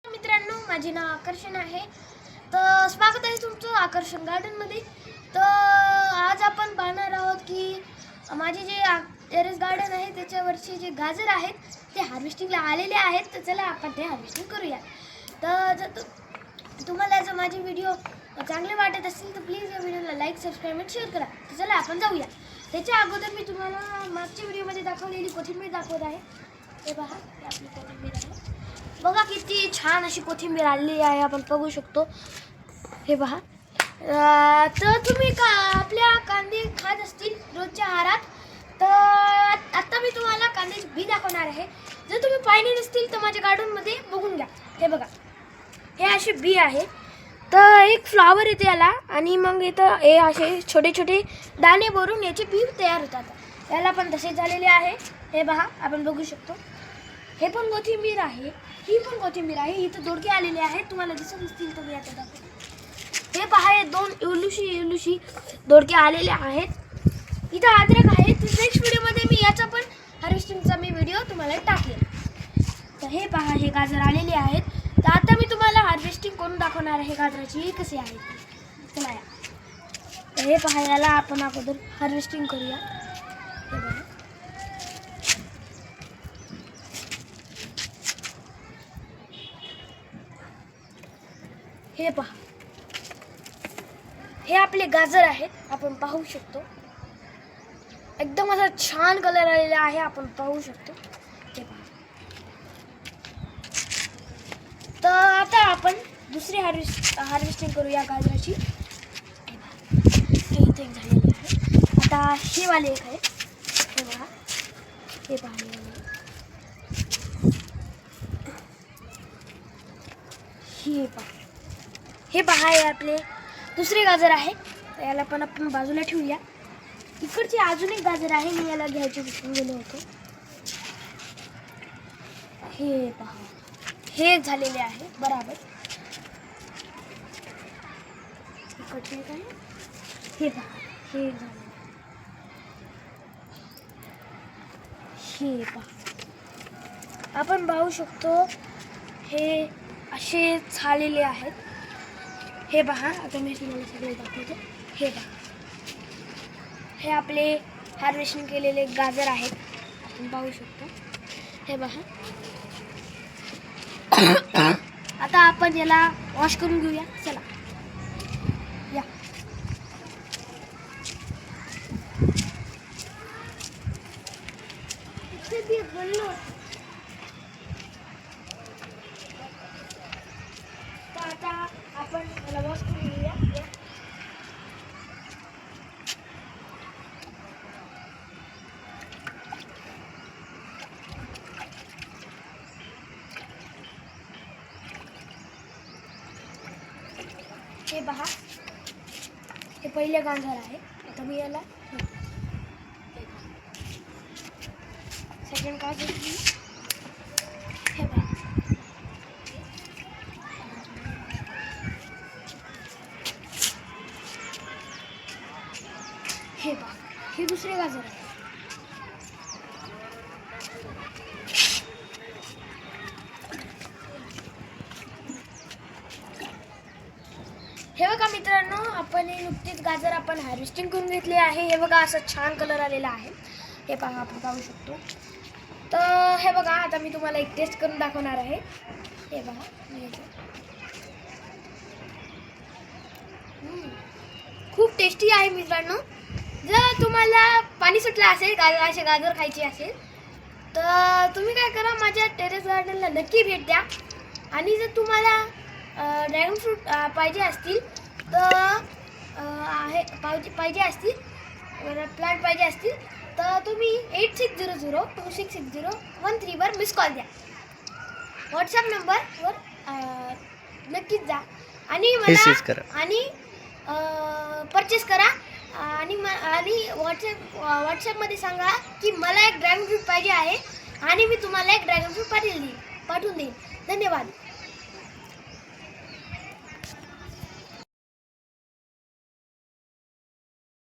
मित्रांनो, माझे नाव आकर्षण आहे. तर स्वागत आहे तुमचं आकर्षण गार्डनमध्ये. तर आज आपण पाहणार आहोत की माझे जे टेरेस गार्डन आहे त्याच्यावरचे जे गाजर आहेत ते हार्वेस्टिंगला आलेले आहेत. तर चला आपण ते हार्वेस्टिंग करूया. तर जर तुम्हाला जर माझे व्हिडिओ चांगले वाटत असतील तर प्लीज या व्हिडिओला लाईक, सबस्क्राईब आणि शेअर करा. तर चला आपण जाऊया. त्याच्या अगोदर मी तुम्हाला मागच्या व्हिडिओमध्ये दाखवलेली कोथिंबीर दाखवत आहे. हे पहा, ही आपली कोथिंबीर आहे. बघा किती छान अशी कोथिंबीर आलेली आहे, आपण बघू शकतो. हे पहा. तर तुम्ही आपल्या कांदे खात असतील रोजच्या आहारात, तर आता मी तुम्हाला कांद्याची बी दाखवणार आहे. जर तुम्ही पाहिली नसतील तर माझ्या गार्डनमध्ये बघून घ्या. हे बघा, हे असे बी आहे. तर एक फ्लावर येते याला आणि मग इथं हे असे छोटे छोटे दाणे भरून याचे बी तयार होतात. याला पण तसे झालेले आहे. हे पहा, आपण बघू शकतो. हे पण कोथिंबीर आहे, ही पण कोथिंबीर आहे. इथं दोडके आलेले आहेत, तुम्हाला दिसत नसतील तर मी आता दाखवतो. हे पहा, हे दोन इवलुशी दोडके आलेले आहेत. इथं अद्रक आहे. तर नेक्स्ट व्हिडिओमध्ये मी याचा पण हार्वेस्टिंगचा व्हिडिओ तुम्हाला टाकेल. तर हे पहा, हे गाजर आलेले आहेत. तर आता मी तुम्हाला हार्वेस्टिंग करून दाखवणार आहे गाजराची कसे आहे. चला या. तर हे पहा, याला आपण अगोदर हार्वेस्टिंग करूया. हे बघा, हे पहा, हे आपले गाजर आहेत. आपण पाहू शकतो, एकदम असा छान कलर आलेला आहे. आपण पाहू शकतो. हे पहा. तर आता आपण दुसरी हार्वेस्टिंग करूया गाजराची. हे इथे एक झालेली आहे. आता हे वाले एक आहे. हे बघा, हे पहा, हे पहा, हे पहा, हे आपले दुसरे गाजर आहे. तर याला पण आपण बाजूला ठेवूया. इकडचे अजून एक गाजर आहे, मी याला घ्यायचे विसरून गेलो होतो. हे पहा, हे झालेले आहे बराबर. इकडचे काय, हे पहा, हे झाले. हे पहा, आपण पाहू शकतो. हे असे झालेले आहेत. हे पहा, आता मी तुम्हाला सगळे दाखवतो. हे पहा, हे आपले हार्वेस्टिंग केलेले गाजर आहेत. आपण पाहू शकतो. हे पहा. आता आपण याला वॉश करून घेऊया. चला या. तर आता आपण याला वॉश करून घेऊया. हे पहा, हे पहिले गाजर आहे. आता मी याला सेकंड गाजर. हे पहा, हे पहा, हे दुसरे गाजर आहे. हे बघा मित्रांनो, आपण हे नुकतीच गाजर आपण हार्वेस्टिंग करून घेतले आहे. हे बघा, असं छान कलर आलेला आहे. हे पहा, आपण पाहू शकतो. तर हे बघा, आता मी तुम्हाला एक टेस्ट करून दाखवणार आहे. हे बघा, खूप टेस्टी आहे मित्रांनो. जर तुम्हाला पाणी सुटलं असेल, असे गाजर खायचे असेल तर तुम्ही काय करा, माझ्या टेरेस गार्डनला नक्की भेट द्या. आणि जर तुम्हाला ड्रॅगन फ्रूट पाहिजे असतील तर प्लांट पाहिजे असतील तर तुम्ही 8600266013 वर मिस कॉल द्या. व्हॉट्सअप नंबरवर नक्कीच जा आणि मला आणि परचेस करा. आणि व्हॉट्सअपमध्ये सांगा की मला एक ड्रॅगन फ्रूट पाहिजे आहे आणि मी तुम्हाला एक ड्रॅगन फ्रूट पाठवून देईन. धन्यवाद.